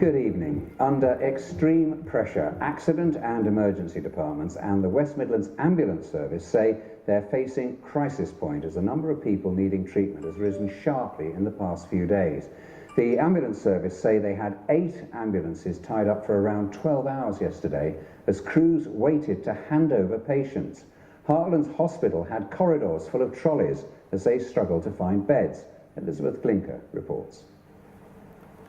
Good evening. Under extreme pressure, accident and emergency departments and the West Midlands Ambulance Service say they're facing crisis point as the number of people needing treatment has risen sharply in the past few days. The ambulance service say they had 8 ambulances tied up for around 12 hours yesterday as crews waited to hand over patients. Heartlands Hospital had corridors full of trolleys as they struggled to find beds. Elizabeth Glinker reports.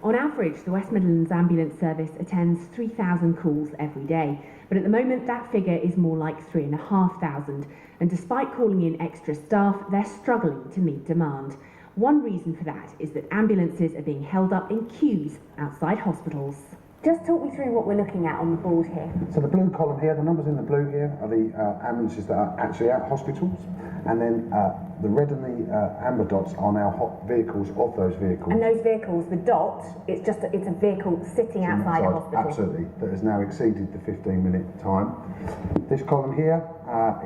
On average, the West Midlands Ambulance Service attends 3,000 calls every day, but at the moment that figure is more like 3,500, and despite calling in extra staff, they're struggling to meet demand. One reason for that is that ambulances are being held up in queues outside hospitals. Just talk me through what we're looking at on the board here. So the blue column here, the numbers in the blue here are the ambulances that are actually at hospitals, and then the red and the amber dots are now vehicles of those vehicles. And those vehicles, the dot, it's a vehicle sitting outside a hospital. Absolutely, that has now exceeded the 15-minute time. This column here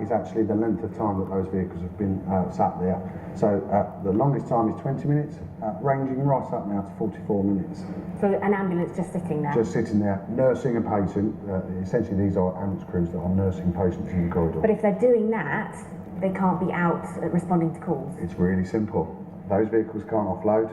is actually the length of time that those vehicles have been sat there. So the longest time is 20 minutes, ranging right up now to 44 minutes. So an ambulance just sitting there? Just sitting there, nursing a patient. Essentially these are ambulance crews that are nursing patients in the corridor. But if they're doing that, they can't be out responding to calls? It's really simple. Those vehicles can't offload,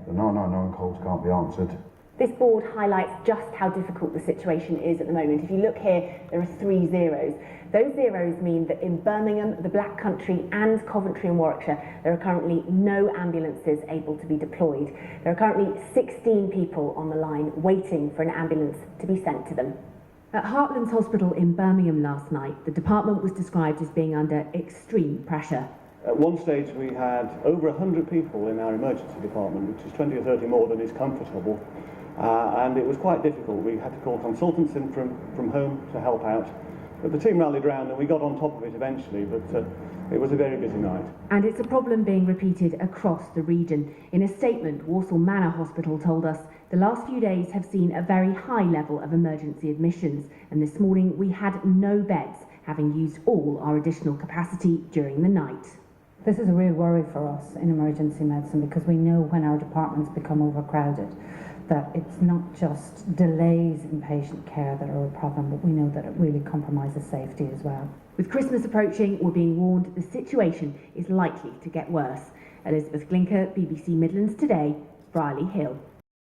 the 999 calls can't be answered. This board highlights just how difficult the situation is at the moment. If you look here, there are 3 zeros. Those zeros mean that in Birmingham, the Black Country and Coventry and Warwickshire, there are currently no ambulances able to be deployed. There are currently 16 people on the line waiting for an ambulance to be sent to them. At Heartlands Hospital in Birmingham last night, the department was described as being under extreme pressure. At one stage we had over 100 people in our emergency department, which is 20 or 30 more than is comfortable. And it was quite difficult. We had to call consultants in from home to help out. But the team rallied round and we got on top of it eventually, but it was a very busy night. And it's a problem being repeated across the region. In a statement, Walsall Manor Hospital told us the last few days have seen a very high level of emergency admissions, and this morning we had no beds, having used all our additional capacity during the night. This is a real worry for us in emergency medicine because we know when our departments become overcrowded that it's not just delays in patient care that are a problem, but we know that it really compromises safety as well. With Christmas approaching, we're being warned the situation is likely to get worse. Elizabeth Glinker, BBC Midlands Today, Brierley Hill.